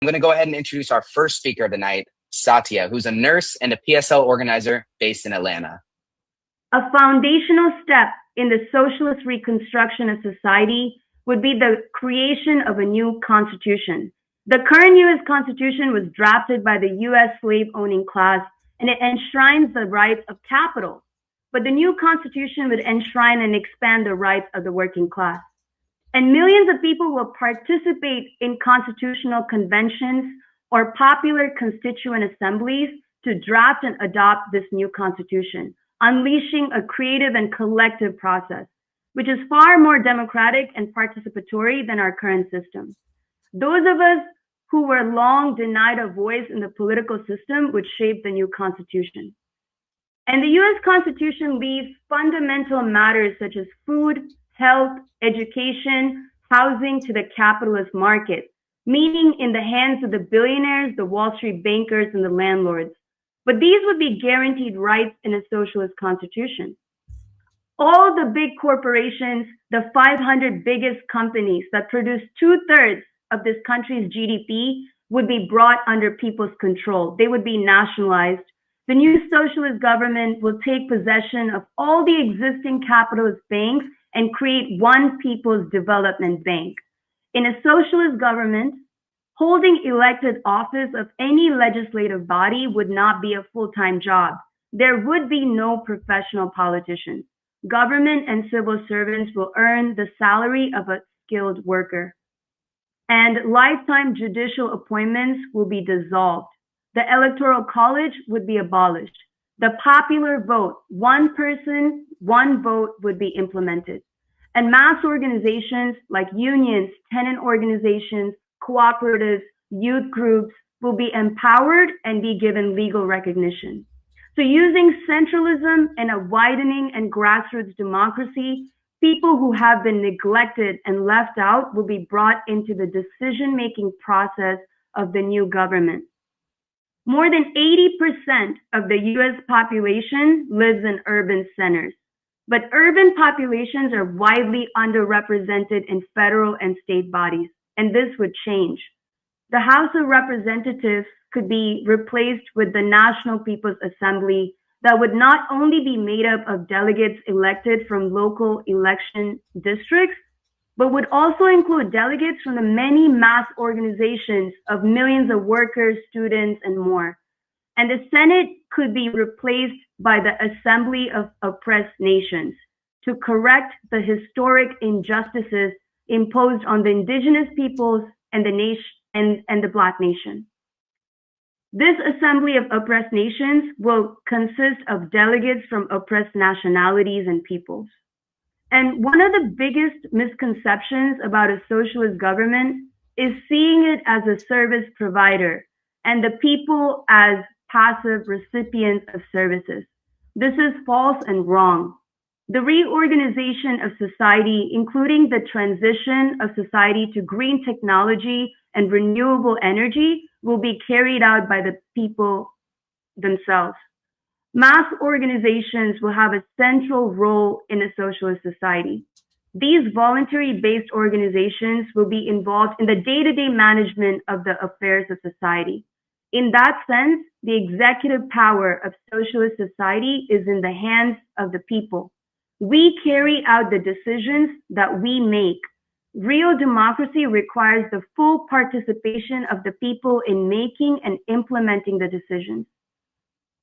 I'm going to go ahead and introduce our first speaker of the night, Satya, who's a nurse and a PSL organizer based in Atlanta. A foundational step in the socialist reconstruction of society would be the creation of a new constitution. The current U.S. Constitution was drafted by the U.S. slave-owning class, and it enshrines the rights of capital. But the new constitution would enshrine and expand the rights of the working class. And millions of people will participate in constitutional conventions or popular constituent assemblies to draft and adopt this new constitution, unleashing a creative and collective process, which is far more democratic and participatory than our current system. Those of us who were long denied a voice in the political system would shape the new constitution. And the US Constitution leaves fundamental matters such as food, health, education, housing to the capitalist market, meaning in the hands of the billionaires, the Wall Street bankers, and the landlords. But these would be guaranteed rights in a socialist constitution. All the big corporations, the 500 biggest companies that produce 2/3 of this country's GDP would be brought under people's control. They would be nationalized. The new socialist government will take possession of all the existing capitalist banks and create one people's development bank. In a socialist government, holding elected office of any legislative body would not be a full-time job. There would be no professional politicians. Government and civil servants will earn the salary of a skilled worker. And lifetime judicial appointments will be dissolved. The Electoral College would be abolished. The popular vote, one person, one vote, would be implemented. And mass organizations like unions, tenant organizations, cooperatives, youth groups will be empowered and be given legal recognition. So using centralism and a widening and grassroots democracy, people who have been neglected and left out will be brought into the decision-making process of the new government. More than 80% of the US population lives in urban centers, but urban populations are widely underrepresented in federal and state bodies, and this would change. The House of Representatives could be replaced with the National People's Assembly that would not only be made up of delegates elected from local election districts, but would also include delegates from the many mass organizations of millions of workers, students, and more. And the Senate could be replaced by the Assembly of Oppressed Nations to correct the historic injustices imposed on the indigenous peoples and the nation and the Black nation. This Assembly of Oppressed Nations will consist of delegates from oppressed nationalities and peoples. And one of the biggest misconceptions about a socialist government is seeing it as a service provider and the people as passive recipients of services. This is false and wrong. The reorganization of society, including the transition of society to green technology and renewable energy, will be carried out by the people themselves. Mass organizations will have a central role in a socialist society. These voluntary-based organizations will be involved in the day-to-day management of the affairs of society. In that sense, the executive power of socialist society is in the hands of the people. We carry out the decisions that we make. Real democracy requires the full participation of the people in making and implementing the decisions.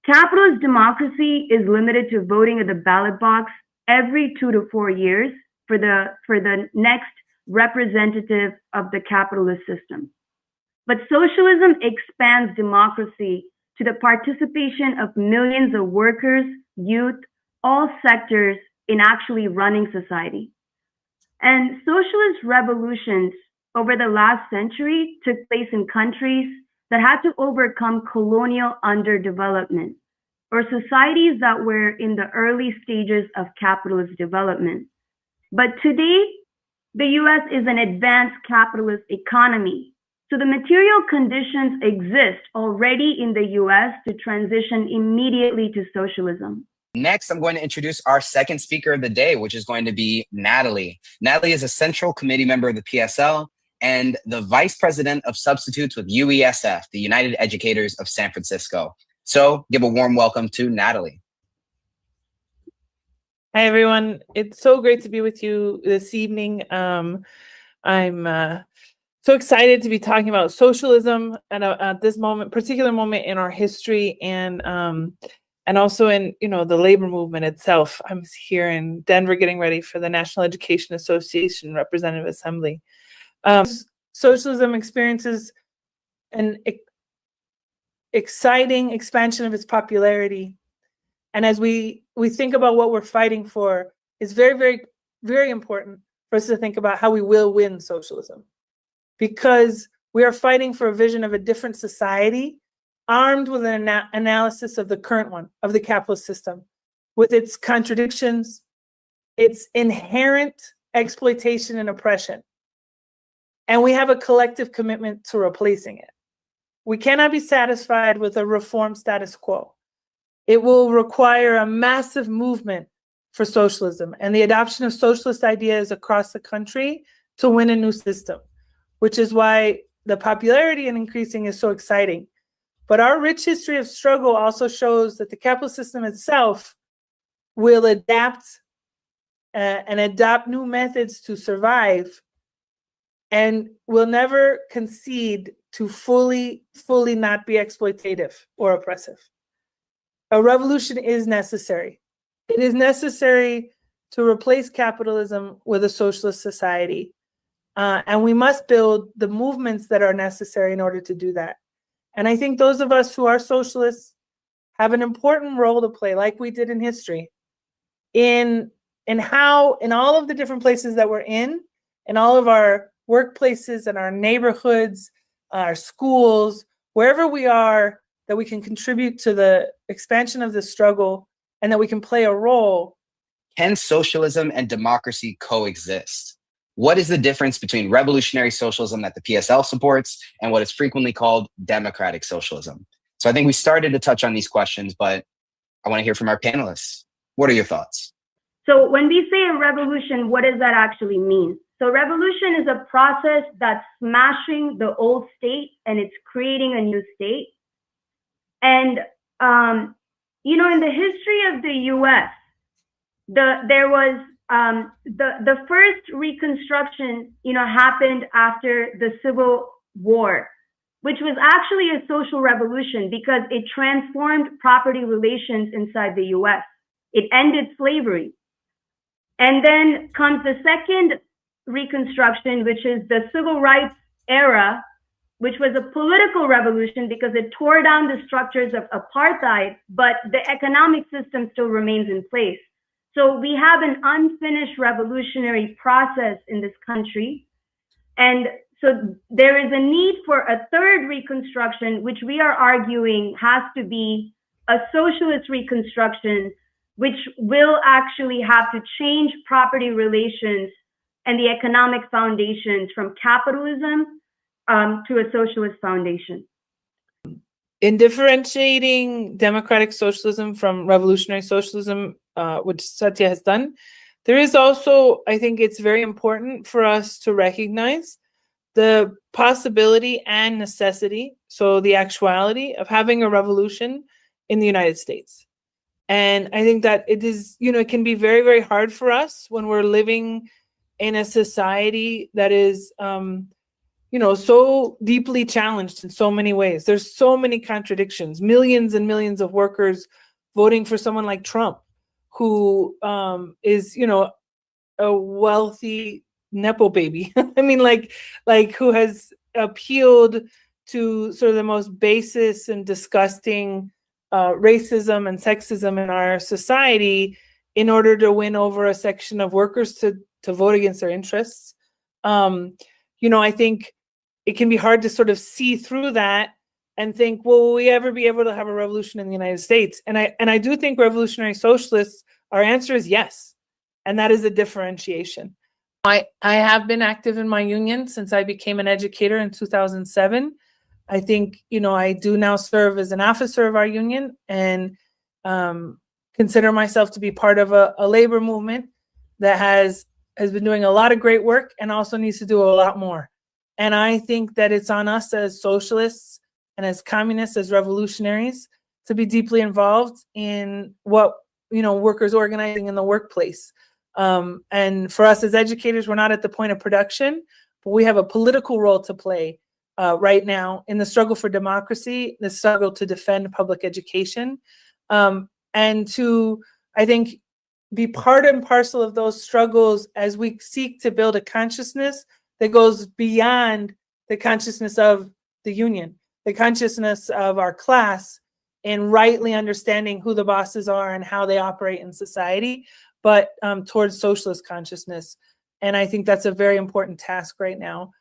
Capitalist democracy is limited to voting at the ballot box every 2 to 4 years for the next representative of the capitalist system. But socialism expands democracy to the participation of millions of workers, youth, all sectors in actually running society. And socialist revolutions over the last century took place in countries that had to overcome colonial underdevelopment, or societies that were in the early stages of capitalist development. But today, the US is an advanced capitalist economy. So the material conditions exist already in the US to transition immediately to socialism. Next, I'm going to introduce our second speaker of the day, which is going to be Natalie. Natalie is a central committee member of the PSL and the Vice President of Substitutes with UESF, the United Educators of San Francisco. So give a warm welcome to Natalie. Hi, everyone. It's so great to be with you this evening. I'm so excited to be talking about socialism at this particular moment in our history, and also in the labor movement itself. I'm here in Denver getting ready for the National Education Association Representative Assembly. Socialism experiences an exciting expansion of its popularity. And as we think about what we're fighting for, it's very, very, very important for us to think about how we will win socialism. Because we are fighting for a vision of a different society, armed with an analysis of the current one, of the capitalist system, with its contradictions, its inherent exploitation and oppression. And we have a collective commitment to replacing it. We cannot be satisfied with a reform status quo. It will require a massive movement for socialism and the adoption of socialist ideas across the country to win a new system, which is why the popularity in increasing is so exciting. But our rich history of struggle also shows that the capitalist system itself will adapt and adopt new methods to survive, and will never concede to fully not be exploitative or oppressive. A revolution is necessary. It is necessary to replace capitalism with a socialist society. And we must build the movements that are necessary in order to do that. And I think those of us who are socialists have an important role to play, like we did in history, in how, in all of the different places that we're in all of our workplaces and our neighborhoods, our schools, wherever we are, that we can contribute to the expansion of the struggle and that we can play a role. Can socialism and democracy coexist? What is the difference between revolutionary socialism that the PSL supports and what is frequently called democratic socialism? So I think we started to touch on these questions, but I want to hear from our panelists. What are your thoughts? So when we say a revolution, what does that actually mean? So revolution is a process that's smashing the old state and it's creating a new state. And, in the history of the U.S., there was the first Reconstruction, happened after the Civil War, which was actually a social revolution because it transformed property relations inside the U.S. It ended slavery. And then comes the second Reconstruction, which is the Civil Rights era, which was a political revolution because it tore down the structures of apartheid, but the economic system still remains in place. So we have an unfinished revolutionary process in this country. And so there is a need for a third Reconstruction, which we are arguing has to be a socialist Reconstruction, which will actually have to change property relations and the economic foundations from capitalism to a socialist foundation. In differentiating democratic socialism from revolutionary socialism, which Satya has done, there is also, I think it's very important for us to recognize the possibility and necessity, so the actuality of having a revolution in the United States. And I think that it is, it can be very, very hard for us when we're living in a society that is so deeply challenged in so many ways. There's so many contradictions, millions and millions of workers voting for someone like Trump, who is, a wealthy Nepo baby. I mean, like who has appealed to sort of the most basis and disgusting racism and sexism in our society in order to win over a section of workers to vote against their interests. I think it can be hard to sort of see through that and think, well, will we ever be able to have a revolution in the United States? And I do think revolutionary socialists, our answer is yes. And that is a differentiation. I have been active in my union since I became an educator in 2007. I think, I do now serve as an officer of our union and consider myself to be part of a labor movement that has been doing a lot of great work and also needs to do a lot more. And I think that it's on us as socialists and as communists, as revolutionaries, to be deeply involved in what, workers organizing in the workplace. And for us as educators, we're not at the point of production, but we have a political role to play right now in the struggle for democracy, the struggle to defend public education, and to, I think, be part and parcel of those struggles as we seek to build a consciousness that goes beyond the consciousness of the union, the consciousness of our class, and rightly understanding who the bosses are and how they operate in society, but towards socialist consciousness. And I think that's a very important task right now.